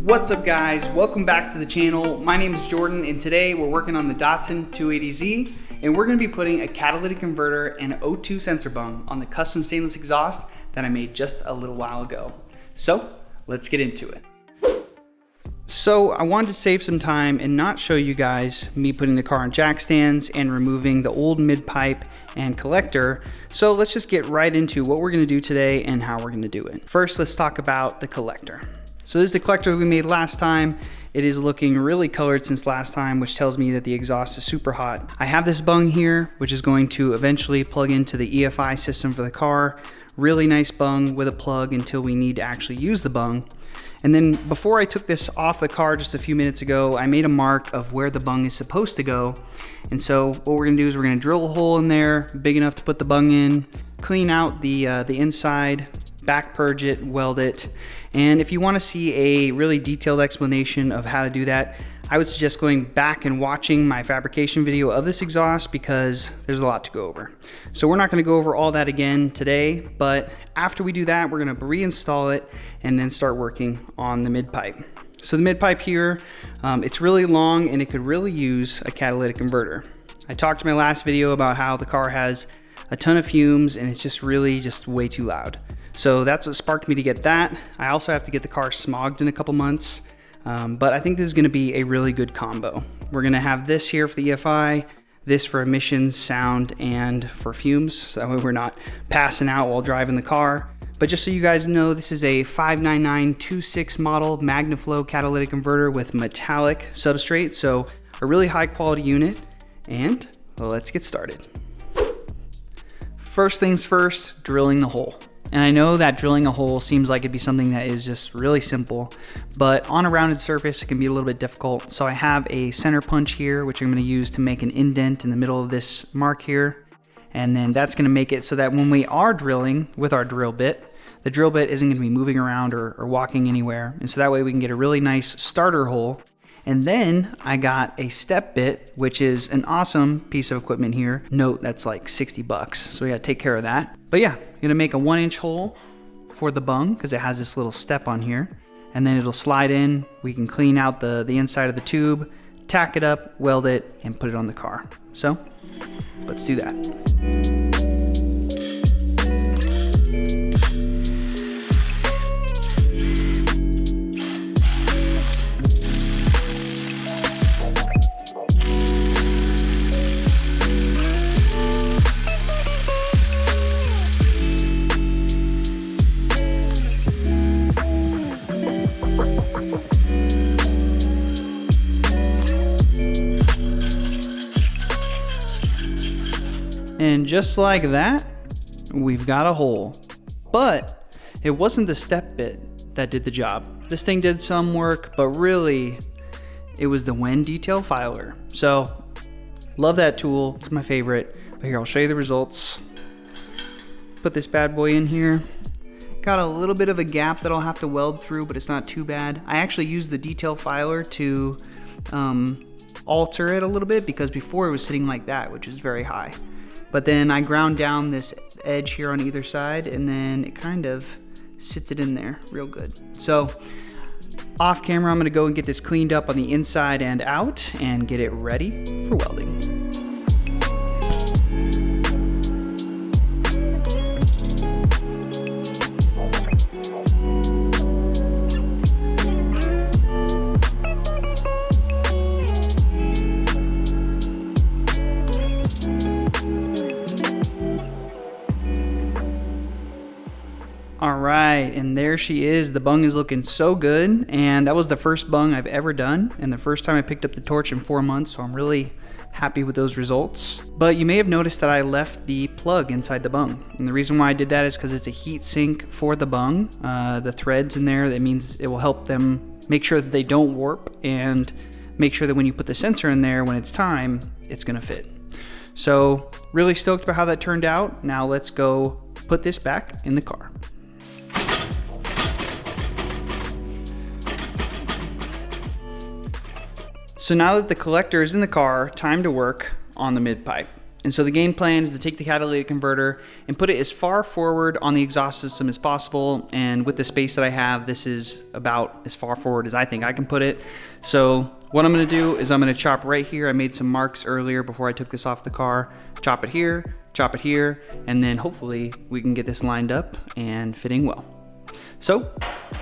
What's up guys, welcome back to the channel. My name is Jordan and today we're working on the Datsun 280z and we're going to be putting a catalytic converter and an O2 sensor bung on the custom stainless exhaust that I made just a little while ago. So let's get into it. So I wanted to save some time and not show you guys me putting the car on jack stands and removing the old mid pipe and collector. So let's just get right into what we're going to do today and how we're going to do it. First, let's talk about the collector. So this is the collector that we made last time. It is looking really colored since last time, which tells me that the exhaust is super hot. I have this bung here, which is going to eventually plug into the EFI system for the car. Really nice bung with a plug until we need to actually use the bung. And then before I took this off the car just a few minutes ago, I made a mark of where the bung is supposed to go. And so what we're gonna do is we're gonna drill a hole in there, big enough to put the bung in, clean out the inside, back purge it, weld it. And if you want to see a really detailed explanation of how to do that, I would suggest going back and watching my fabrication video of this exhaust because there's a lot to go over. So we're not going to go over all that again today, but after we do that, we're going to reinstall it and then start working on the mid pipe. So the mid pipe here, it's really long and it could really use a catalytic converter. I talked in my last video about how the car has a ton of fumes and it's just really way too loud. So that's what sparked me to get that. I also have to get the car smogged in a couple months, but I think this is gonna be a really good combo. We're gonna have this here for the EFI, this for emissions, sound, and for fumes, so that way we're not passing out while driving the car. But just so you guys know, this is a 59926 model MagnaFlow catalytic converter with metallic substrate, so a really high quality unit, and let's get started. First things first, drilling the hole. And I know that drilling a hole seems like it'd be something that is just really simple, but on a rounded surface, it can be a little bit difficult. So I have a center punch here, which I'm gonna use to make an indent in the middle of this mark here. And then that's gonna make it so that when we are drilling with our drill bit, the drill bit isn't gonna be moving around or walking anywhere. And so that way we can get a really nice starter hole. And then I got a step bit, which is an awesome piece of equipment here. Note that's like 60 bucks, so we gotta take care of that. But yeah, I'm gonna make a 1-inch hole for the bung because it has this little step on here. And then it'll slide in. We can clean out the inside of the tube, tack it up, weld it, and put it on the car. So let's do that. And just like that, we've got a hole. But it wasn't the step bit that did the job. This thing did some work, but really it was the Wen detail filer. So love that tool, it's my favorite. But here, I'll show you the results. Put this bad boy in here. Got a little bit of a gap that I'll have to weld through, but it's not too bad. I actually used the detail filer to alter it a little bit because before it was sitting like that, which is very high. But then I ground down this edge here on either side and then it kind of sits it in there real good. So off camera, I'm gonna go and get this cleaned up on the inside and out and get it ready for welding. All right, and there she is. The bung is looking so good, and that was the first bung I've ever done, and the first time I picked up the torch in 4 months, so I'm really happy with those results. But you may have noticed that I left the plug inside the bung, and the reason why I did that is because it's a heat sink for the bung. The threads in there, that means it will help them make sure that they don't warp, and make sure that when you put the sensor in there, when it's time, it's gonna fit. So really stoked about how that turned out. Now let's go put this back in the car. So now that the collector is in the car, time to work on the mid pipe. And so the game plan is to take the catalytic converter and put it as far forward on the exhaust system as possible. And with the space that I have, this is about as far forward as I think I can put it. So what I'm gonna do is I'm gonna chop right here. I made some marks earlier before I took this off the car. Chop it here, and then hopefully we can get this lined up and fitting well. So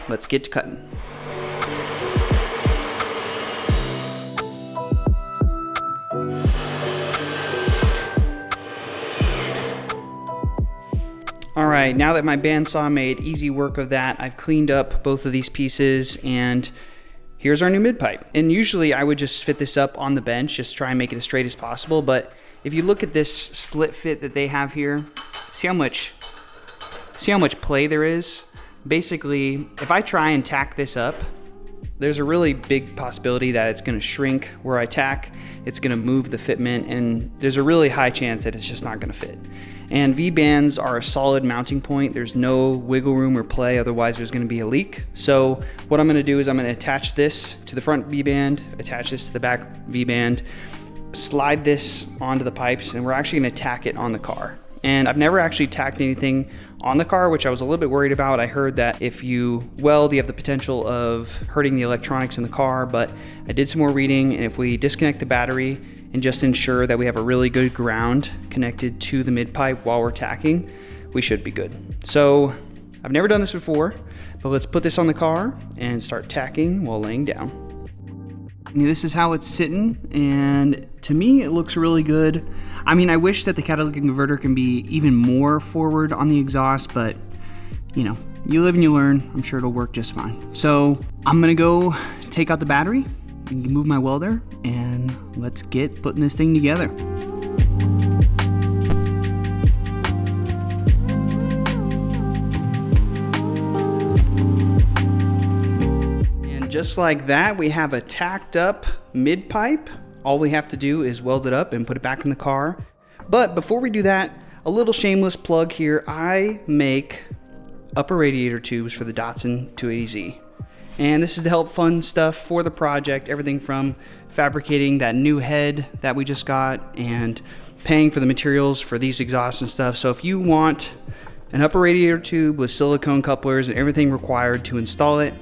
let's get to cutting. All right, now that my bandsaw made easy work of that, I've cleaned up both of these pieces, and here's our new mid pipe. And usually I would just fit this up on the bench, just try and make it as straight as possible. But if you look at this slit fit that they have here, see how much play there is? Basically, if I try and tack this up, there's a really big possibility that it's gonna shrink where I tack, it's gonna move the fitment, and there's a really high chance that it's just not gonna fit. And V-bands are a solid mounting point. There's no wiggle room or play, otherwise there's gonna be a leak. So what I'm gonna do is I'm gonna attach this to the front V-band, attach this to the back V-band, slide this onto the pipes, and we're actually gonna tack it on the car. And I've never actually tacked anything on the car, which I was a little bit worried about. I heard that if you weld, you have the potential of hurting the electronics in the car, but I did some more reading, and if we disconnect the battery and just ensure that we have a really good ground connected to the mid pipe while we're tacking, we should be good. So I've never done this before, but let's put this on the car and start tacking while laying down. And this is how it's sitting, and to me it looks really good. I mean, I wish that the catalytic converter can be even more forward on the exhaust, but you know, you live and you learn. I'm sure it'll work just fine. So I'm gonna go take out the battery and move my welder, and let's get putting this thing together. Just like that, we have a tacked up mid pipe. All we have to do is weld it up and put it back in the car. But before we do that, a little shameless plug here. I make upper radiator tubes for the Datsun 280z. And this is to help fund stuff for the project, everything from fabricating that new head that we just got and paying for the materials for these exhausts and stuff. So if you want an upper radiator tube with silicone couplers and everything required to install it,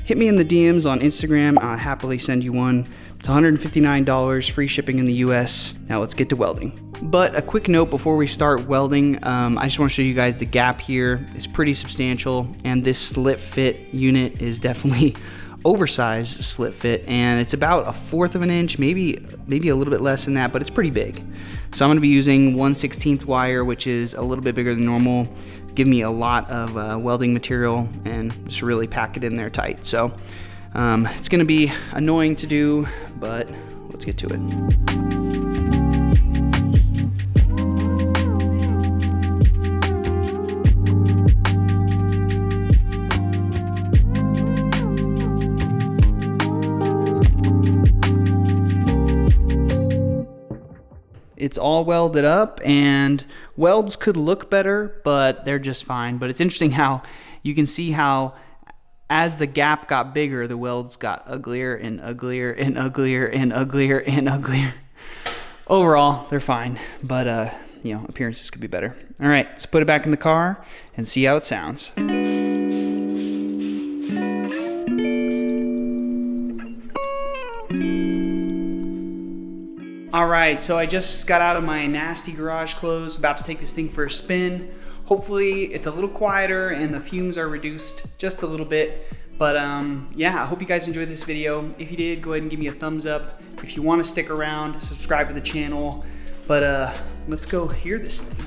hit me in the DMs on Instagram. I'll happily send you one. It's $159, free shipping in the US. Now let's get to welding. But a quick note before we start welding, I just want to show you guys the gap here. It's pretty substantial, and this slit fit unit is definitely oversized slit fit, and it's about 1/4 of an inch, maybe a little bit less than that, but it's pretty big. So I'm going to be using 1/16 wire, which is a little bit bigger than normal. Give me a lot of welding material and just really pack it in there tight. So it's going to be annoying to do, but let's get to it. It's all welded up, and welds could look better, but they're just fine. But it's interesting how you can see how as the gap got bigger, the welds got uglier and uglier and uglier and uglier and uglier. Overall, they're fine, but you know, appearances could be better. All right, let's put it back in the car and see how it sounds. All right, so I just got out of my nasty garage clothes, about to take this thing for a spin. Hopefully it's a little quieter and the fumes are reduced just a little bit. But yeah, I hope you guys enjoyed this video. If you did, go ahead and give me a thumbs up. If you want to stick around, subscribe to the channel. But let's go hear this thing.